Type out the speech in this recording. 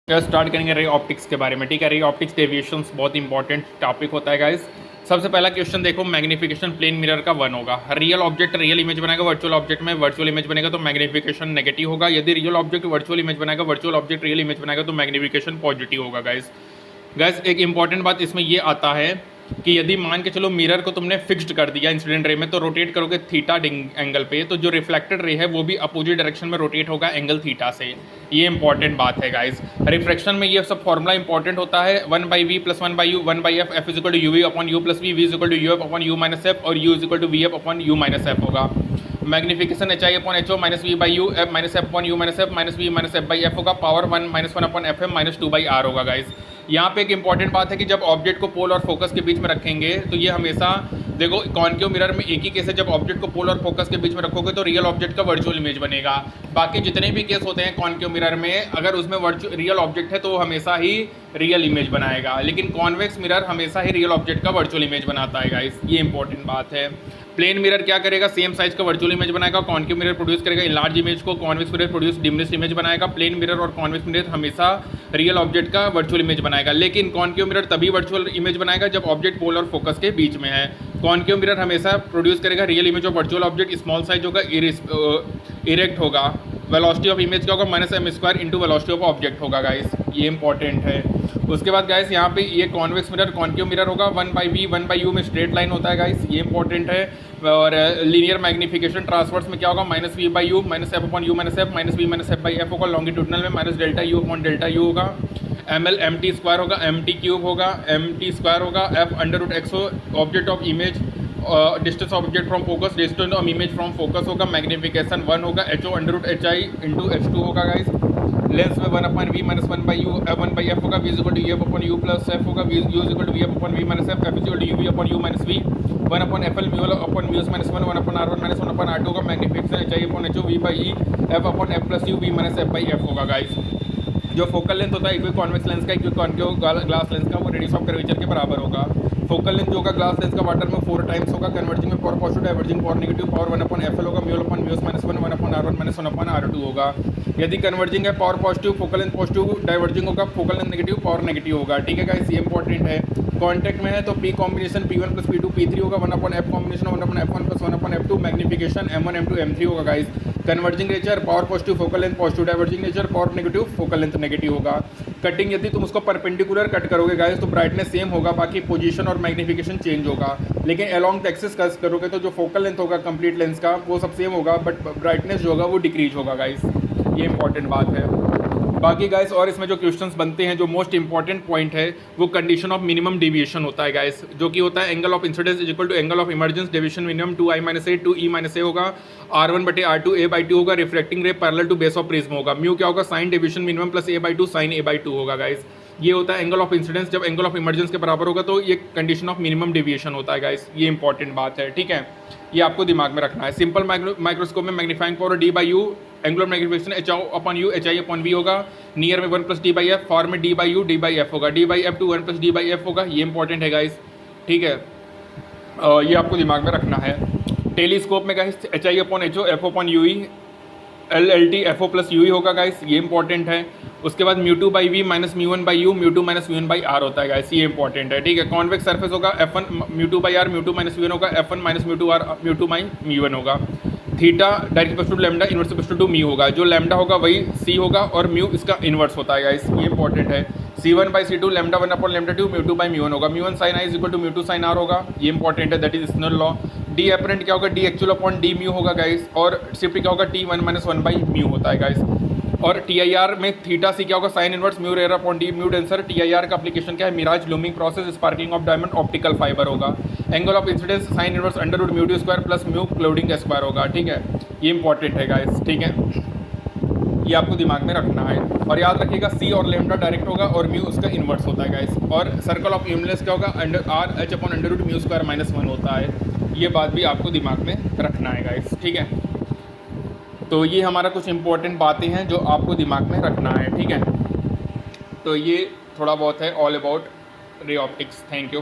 Start करेंगे ray optics के बारे में। ठीक है, रे ऑप्टिक्स डेविएशंस बहुत इंपॉर्टेंट टॉपिक होता है गाइस। सबसे पहला क्वेश्चन देखो, मैग्निफिकेशन प्लेन मिरर का 1 होगा। रियल ऑब्जेक्ट रियल इमेज बनाएगा, वर्चुअल ऑब्जेक्ट में वर्चुअल इमेज बनेगा तो मैग्निफिकेशन नेगेटिव होगा। यदि रियल ऑब्जेक्ट वर्चुअल इमेज बनाएगा, वर्चुअल ऑब्जेक्ट रियल इमेज बनाएगा तो मैग्निफिकेशन पॉजिटिव होगा गाइस। एक इंपॉर्टेंट बात इसमें ये आता है कि यदि मान के चलो मिरर को तुमने फिक्स्ड कर दिया इंसिडेंट रे में, तो रोटेट करोगे थीटा एंगल पे, तो जो रिफ्लेक्टेड रे है वो भी अपोजिट डायरेक्शन में रोटेट होगा एंगल थीटा से। ये इंपॉर्टेंट बात है गाइस। रिफ्रैक्शन में ये सब फॉर्मूला इंपॉर्टेंट होता है, 1/v + 1/u 1/f f = uv / u + v v = uf / u - f और u = vf / u - f होगा। Magnification hi/ho -v/u f -f / u - f -v - f/f होगा। पावर 1 -1/fm -2/r होगा guys. यहाँ पे एक इंपॉर्टेंट बात है कि जब ऑब्जेक्ट को पोल और फोकस के बीच में रखेंगे तो ये हमेशा देखो कॉन्केव मिरर में एक ही केस है, जब ऑब्जेक्ट को पोल और फोकस के बीच में रखोगे तो रियल ऑब्जेक्ट का वर्चुअल इमेज बनेगा। बाकी जितने भी केस होते हैं कॉन्केव मिरर में, अगर उसमें रियल ऑब्जेक्ट है तो वो हमेशा ही रियल इमेज बनाएगा, लेकिन कॉन्वेक्स मिरर हमेशा ही रियल ऑब्जेक्ट का वर्चुअल इमेज बनाता है गाइस। ये इंपॉर्टेंट बात है। प्लेन मिरर क्या करेगा, सेम साइज का वर्चुअल इमेज बनाएगा। कॉन्केव मिरर प्रोड्यूस करेगा लार्ज इमेज को, convex mirror produce diminished image बनाएगा। प्लेन मिरर और कॉन्वेक्स मिरर हमेशा रियल ऑब्जेक्ट का वर्चुअल इमेज बनाएगा, लेकिन कॉन्केव मिरर तभी वर्चुअल इमेज बनाएगा जब ऑब्जेक्ट पोल और फोकस के बीच में है। कॉन्केव मिरर हमेशा प्रोड्यूस करेगा real image of virtual object, small size होगा, इरेक्ट होगा। वेलोसिटी ऑफ इमेज क्या होगा, -m² into velocity of object होगा गाइस। ये इंपॉर्टेंट है। उसके बाद गाइस यहाँ पे ये कॉन्वेक्स मिरर कॉन्केव मिरर होगा, 1/v 1/u में स्ट्रेट लाइन होता है गाइस। ये इंपॉर्टेंट है। और लीनियर मैग्निफिकेशन ट्रांसवर्स में क्या होगा, -v/u -f/u -f -v -f/f होगा। लॉन्गिट्यूडनल में -Δu/Δu होगा। ml mt² होगा, mt³ होगा, mt² होगा। f√x object of image, distance object from focus, distance of image from focus होगा। मैग्निफिकेशन 1 होगा। ho√hi इंटू h2 होगा गाइस। लेंस में 1/v -1/u 1/f होगा। v = uf/u + f होगा। u = vf/v - f f = uv/u - v 1/fl μ/μs -1 1/r1 -1/r2 होगा। Magnification hi/ho v/e f/f + u v - f/f होगा guys. जो focal length होता है equi convex lens का, equi concave glass lens का, वो रेडियस ऑफ कर्वेचर के बराबर होगा। फोकल लेंथ जो होगा ग्लास लेंस का वाटर में 4 टाइम्स होगा। कन्वर्जिंग में power positive, diverging power negative, power 1/fl होगा। μ/μs -1 1/r1 -1/r2 होगा। यदि कन्वर्जिंग है power positive, focal length positive, diverging होगा focal length negative, power negative होगा। ठीक है गाइस, ये इंपॉर्टेंट है। कॉन्टैक्ट में है तो p combination p1 + p2 p3 होगा। 1/f combination 1/f1 + 1/f2 magnification m1 m2 m3 होगा guys. Converging nature power positive, focal length positive, diverging nature power negative, focal length negative होगा। Cutting यदि तुम उसको परपेंडिकुलर कट करोगे guys तो brightness same होगा, बाकी पोजीशन और मैग्निफिकेशन चेंज होगा। लेकिन अलोंग द एक्सिस कट करोगे तो जो फोकल लेंथ होगा कंप्लीट लेंस का वो सब सेम होगा, बट ब्राइटनेस जो होगा वो डिक्रीज होगा गाइस। ये इंपॉर्टेंट बात है। बाकी गाइस और इसमें जो क्वेश्चंस बनते हैं, जो मोस्ट इंपॉर्टेंट पॉइंट है वो कंडीशन ऑफ मिनिमम डेविएशन होता है गाइस, जो कि होता है angle of incidence = angle of emergence, deviation minimum 2i - a 2e - a होगा। r1/r2 a/2 होगा। Reflecting ray parallel to base of prism होगा। म्यू क्या होगा, sign deviation minimum + a/2 sign a/2 होगा गाइस। ये होता है एंगल ऑफ इंसिडेंस। जब एंगल ऑफ इमर्जेंस के बराबर होगा तो ये कंडीशन ऑफ मिनिमम डेविएशन होता है गाइस। ये इंपॉर्टेंट बात है। ठीक है, ये आपको दिमाग में रखना है। सिंपल माइक्रोस्कोप में magnifying power d/u, angular magnification h/u hi/v होगा। नियर में 1 + d/f, फॉर में d/u d/f होगा। d/f to 1 + d/f होगा। ये इंपॉर्टेंट है गाइस। ठीक है, ये आपको दिमाग में रखना है। टेलीस्कोप में guys hi/ho f/ue, LLT FO + UE होगा गाइस। ये इंपॉर्टेंट है। उसके बाद μ2/v -μ1/u μ2 -μ1/r होता है गाइस। ये इंपॉर्टेंट है। ठीक है, कॉन्वेक्स सरफेस होगा f1 μ2/r μ2 - μ1 होगा। f1 -μ2r μ2 μ1 होगा। Theta direct to lambda inverse to mu होगा। जो लैम्डा होगा वही c होगा और म्यू इसका इन्वर्स होता है गाइस। ये इंपॉर्टेंट है। c1/c2 लैम्डा 1/λ2 μ2/μ1 होगा। μ1 sin i = μ2 sin r होगा। ये इंपॉर्टेंट है, that is Snell law. D apparent क्या होगा, डी एक्चुअल डी म्यू होगा गाइस। और शिफ्ट क्या होगा, t1 - 1/μ होता है गाइस। और TIR में थीटा सी क्या होगा, sine inverse mu rarer upon D mu denser. TIR का एप्लीकेशन क्या है, mirage looming process, sparkling of diamond, optical fibre होगा। Angle of incidence sine inverse √μ2² + mu cladding square होगा। ठीक है, ये इंपॉर्टेंट है गाइस। ठीक है, ये आपको दिमाग में रखना है। और याद रखिएगा c और लैम्डा डायरेक्ट होगा और म्यू उसका इन्वर्स होता है गाइस। और सर्कल ऑफ यूमलेस क्या होगा, r/√μ² -1 होता है। ये बात भी आपको दिमाग में रखना है गाइस। ठीक है, तो ये हमारा कुछ इंपॉर्टेंट बातें हैं जो आपको दिमाग में रखना है। ठीक है, तो ये थोड़ा बहुत है all about ray optics. Thank you.